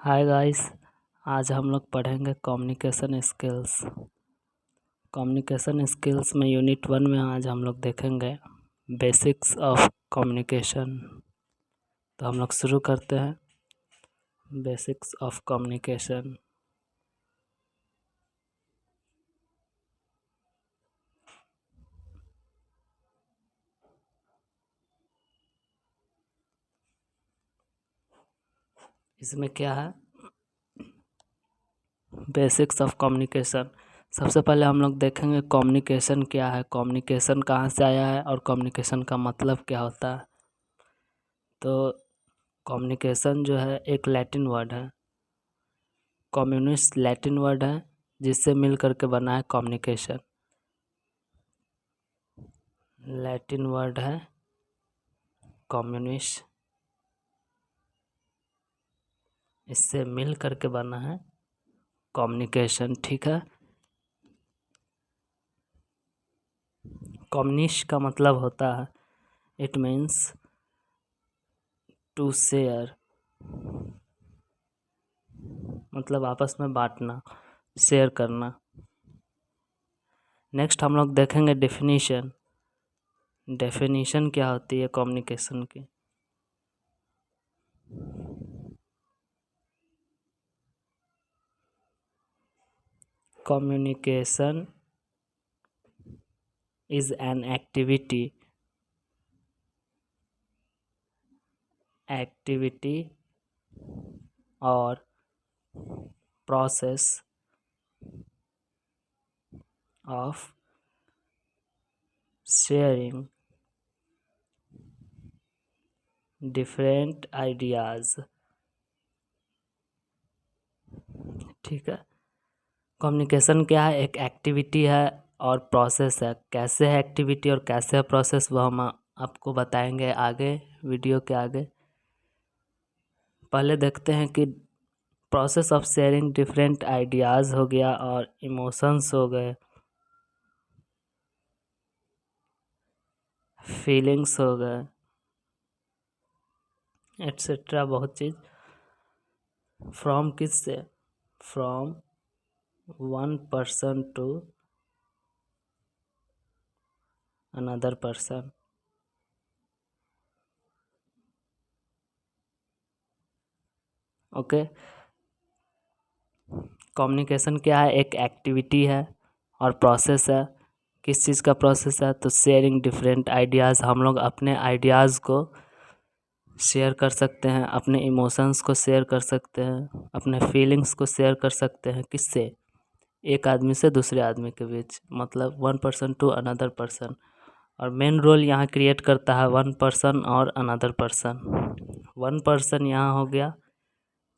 Hi guys. आज हम लोग पढ़ेंगे कम्युनिकेशन स्किल्स। कम्युनिकेशन स्किल्स में यूनिट 1 में आज हम लोग देखेंगे बेसिक्स ऑफ कम्युनिकेशन। तो हम लोग शुरू करते हैं। Basics of communication. इसमें क्या है? Basics of communication. सबसे पहले हम लोग देखेंगे कम्युनिकेशन क्या है, कम्युनिकेशन कहाँ से आया है और कम्युनिकेशन का मतलब क्या होता है। तो कम्युनिकेशन जो है एक लैटिन वर्ड है, कम्युनिस्ट लैटिन वर्ड है जिससे मिल करके बना है कम्युनिकेशन। लैटिन वर्ड है कम्युनिस्ट, इससे मिल करके बना है कम्युनिकेशन। ठीक है। कम्युनिस्ट का मतलब होता है, इट मीन्स टू शेयर, मतलब आपस में बांटना, शेयर करना। नेक्स्ट हम लोग देखेंगे डेफिनेशन। डेफिनेशन क्या होती है कम्युनिकेशन की। Communication is an activity or process of sharing different ideas। ठीक है। कम्युनिकेशन क्या है? एक एक्टिविटी है और प्रोसेस है। कैसे है एक्टिविटी और कैसे है प्रोसेस, वो हम आपको बताएंगे आगे, वीडियो के आगे। पहले देखते हैं कि process of sharing different ideas हो गया और इमोशंस हो गए, फीलिंग्स हो गए, एट्सेट्रा, बहुत चीज़। फ्रॉम किस से? From one person to another person. Okay. Communication क्या है? एक एक्टिविटी है और प्रोसेस है। किस चीज़ का प्रोसेस है? तो शेयरिंग डिफरेंट आइडियाज़। हम लोग अपने आइडियाज़ को शेयर कर सकते हैं, अपने इमोशंस को शेयर कर सकते हैं, अपने फीलिंग्स को शेयर कर सकते हैं। किससे? एक आदमी से दूसरे आदमी के बीच, मतलब one person to another person. और मेन रोल यहाँ क्रिएट करता है वन पर्सन और अनदर पर्सन। वन पर्सन यहाँ हो गया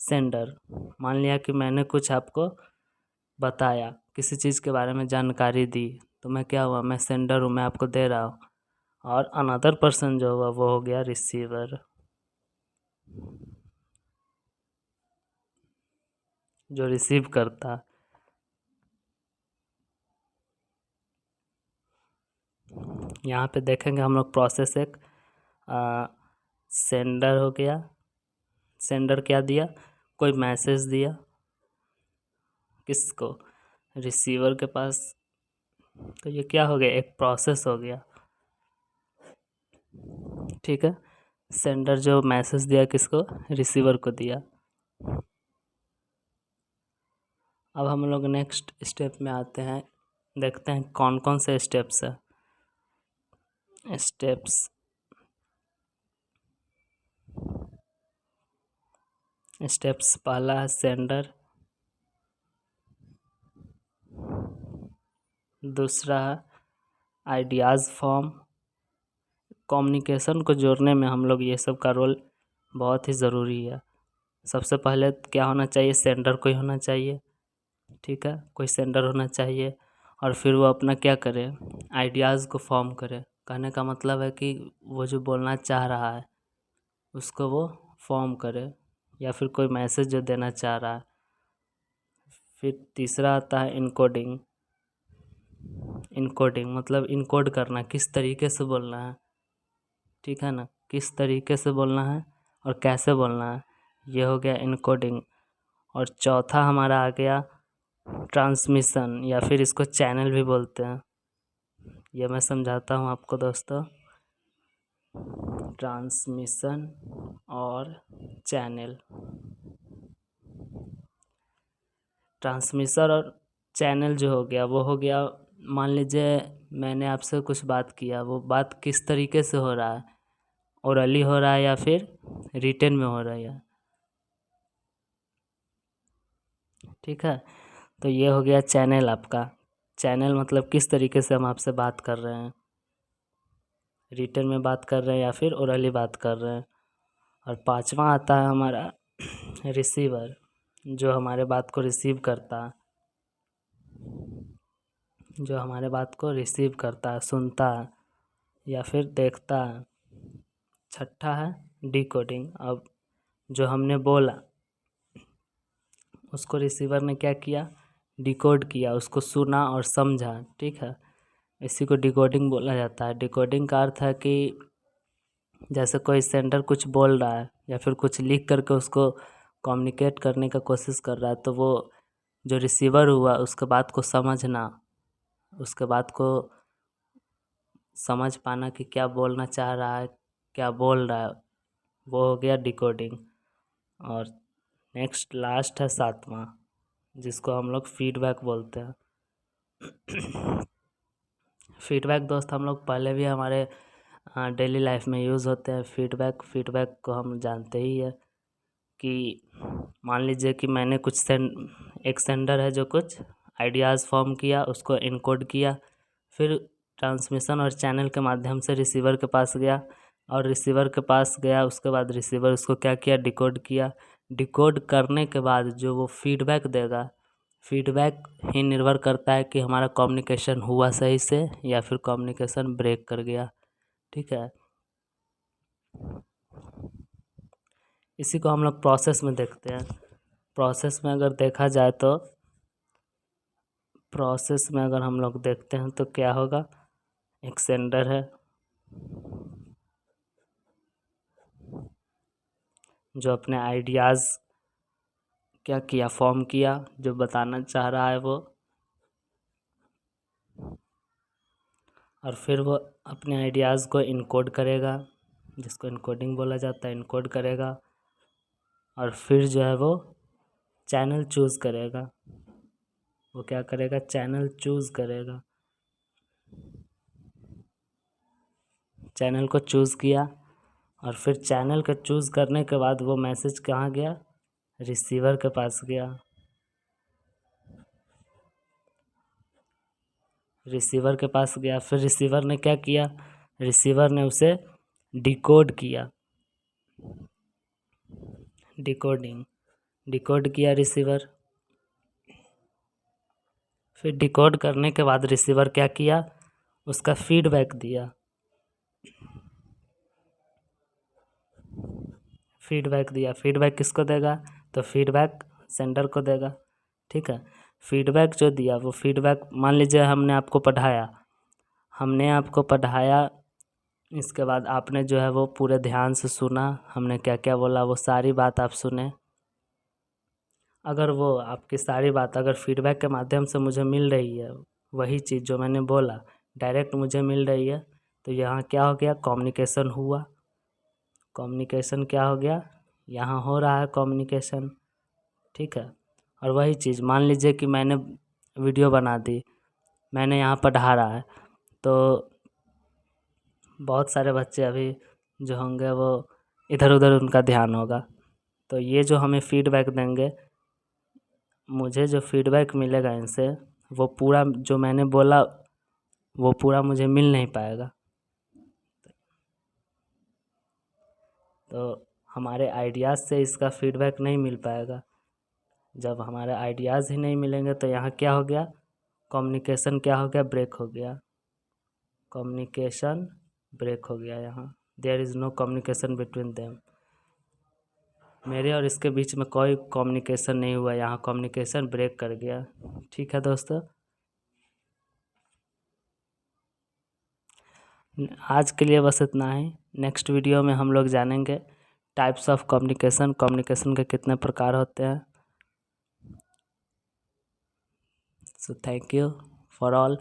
सेंडर। मान लिया कि मैंने कुछ आपको बताया, किसी चीज़ के बारे में जानकारी दी, तो मैं क्या हुआ? मैं सेंडर हूँ, मैं आपको दे रहा हूँ। और अनदर पर्सन जो हुआ वो हो गया रिसीवर, जो रिसीव करता। यहाँ पे देखेंगे हम लोग प्रोसेस एक सेंडर हो गया। सेंडर क्या दिया? कोई मैसेज दिया किसको? रिसीवर के पास। तो ये क्या हो गया? एक प्रोसेस हो गया। ठीक है। सेंडर जो मैसेज दिया किसको? रिसीवर को दिया। अब हम लोग नेक्स्ट स्टेप में आते हैं, देखते हैं कौन कौन से स्टेप्स है। स्टेप्स पहला है सेंडर, दूसरा है आइडियाज़ फॉर्म। कम्युनिकेशन को जोड़ने में हम लोग ये सब का रोल बहुत ही ज़रूरी है। सबसे पहले क्या होना चाहिए? सेंडर कोई होना चाहिए। ठीक है, कोई सेंडर होना चाहिए और फिर वो अपना क्या करे? आइडियाज़ को फॉर्म करे। कहने का मतलब है कि वो जो बोलना चाह रहा है उसको वो फॉर्म करे, या फिर कोई मैसेज जो देना चाह रहा है। फिर तीसरा आता है इनकोडिंग। इनकोडिंग मतलब इनकोड करना, किस तरीके से बोलना है। ठीक है ना, किस तरीके से बोलना है और कैसे बोलना है, ये हो गया इनकोडिंग। और चौथा हमारा आ गया ट्रांसमिशन, या फिर इसको चैनल भी बोलते हैं। ये मैं समझाता हूँ आपको दोस्तों। ट्रांसमिशन और चैनल। ट्रांसमिशन और चैनल जो हो गया वो हो गया, मान लीजिए मैंने आपसे कुछ बात किया, वो बात किस तरीके से हो रहा है, ओरली हो रहा है या फिर रिटन में हो रहा है, ठीक है। तो ये हो गया चैनल आपका। चैनल मतलब किस तरीके से हम आपसे बात कर रहे हैं, रिटन में बात कर रहे हैं या फिर ओरली बात कर रहे हैं। और पांचवा आता है हमारा रिसीवर, जो हमारे बात को रिसीव करता है, जो हमारे बात को रिसीव करता है, सुनता है या फिर देखता है। छठा है डिकोडिंग। अब जो हमने बोला उसको रिसीवर ने क्या किया, डिकोड किया, उसको सुना और समझा, ठीक है। इसी को डिकोडिंग बोला जाता है। डिकोडिंग का अर्थ है कि जैसे कोई सेंडर कुछ बोल रहा है या फिर कुछ लिख करके उसको कम्युनिकेट करने का कोशिश कर रहा है, तो वो जो रिसीवर हुआ उसके बात को समझना, उसके बात को समझ पाना कि क्या बोलना चाह रहा है, क्या बोल रहा है, वो हो गया डिकोडिंग। और नेक्स्ट लास्ट है सातवां, जिसको हम लोग फीडबैक बोलते हैं। फीडबैक दोस्त हम लोग पहले भी हमारे डेली लाइफ में यूज़ होते हैं। फीडबैक को हम जानते ही है कि मान लीजिए कि मैंने कुछ एक सेंडर है जो कुछ आइडियाज़ फॉर्म किया, उसको इनकोड किया, फिर ट्रांसमिशन और चैनल के माध्यम से रिसीवर के पास गया, और रिसीवर के पास गया उसके बाद रिसीवर उसको क्या किया, डिकोड किया। डिकोड करने के बाद जो वो फीडबैक देगा, फीडबैक ही निर्भर करता है कि हमारा कम्युनिकेशन हुआ सही से या फिर कम्युनिकेशन ब्रेक कर गया, ठीक है। इसी को हम लोग प्रोसेस में देखते हैं। प्रोसेस में अगर देखा जाए तो प्रोसेस में अगर हम लोग देखते हैं तो क्या होगा, एक सेंडर है जो अपने आइडियाज़ क्या किया, फॉर्म किया, जो बताना चाह रहा है वो, और फिर वो अपने आइडियाज़ को इनकोड करेगा, जिसको इनकोडिंग बोला जाता है, इनकोड करेगा, और फिर जो है वो चैनल चूज़ करेगा। वो क्या करेगा, चैनल चूज़ करेगा। चैनल को चूज़ किया और फिर चैनल को चूज़ करने के बाद वो मैसेज कहाँ गया, रिसीवर के पास गया। रिसीवर के पास गया, फिर रिसीवर ने क्या किया, रिसीवर ने उसे डिकोड किया, डिकोड किया रिसीवर। फिर डिकोड करने के बाद रिसीवर क्या किया, उसका फीडबैक दिया। फीडबैक किसको देगा, तो फीडबैक सेंडर को देगा, ठीक है। फीडबैक जो दिया वो फीडबैक, मान लीजिए हमने आपको पढ़ाया, इसके बाद आपने जो है वो पूरे ध्यान से सुना, हमने क्या क्या बोला वो सारी बात आप सुने। अगर वो आपकी सारी बात अगर फीडबैक के माध्यम से मुझे मिल रही है, वही चीज़ जो मैंने बोला डायरेक्ट मुझे मिल रही है, तो यहाँ क्या हो गया, कम्युनिकेशन हुआ। कम्युनिकेशन क्या हो गया, यहाँ हो रहा है कम्युनिकेशन, ठीक है। और वही चीज़ मान लीजिए कि मैंने वीडियो बना दी, मैंने यहाँ पढ़ा रहा है, तो बहुत सारे बच्चे अभी जो होंगे वो इधर उधर उनका ध्यान होगा, तो ये जो हमें फीडबैक देंगे, मुझे जो फीडबैक मिलेगा इनसे, वो पूरा जो मैंने बोला वो पूरा मुझे मिल नहीं पाएगा। तो हमारे आइडियाज़ से इसका फीडबैक नहीं मिल पाएगा। जब हमारे आइडियाज़ ही नहीं मिलेंगे तो यहाँ क्या हो गया, कम्युनिकेशन क्या हो गया, ब्रेक हो गया। कम्युनिकेशन ब्रेक हो गया, यहाँ there is no communication between them. मेरे और इसके बीच में कोई कम्युनिकेशन नहीं हुआ, यहाँ कम्युनिकेशन ब्रेक कर गया, ठीक है दोस्तों। आज के लिए बस इतना ही। नेक्स्ट वीडियो में हम लोग जानेंगे टाइप्स ऑफ कम्युनिकेशन के कितने प्रकार होते हैं। So thank you for all.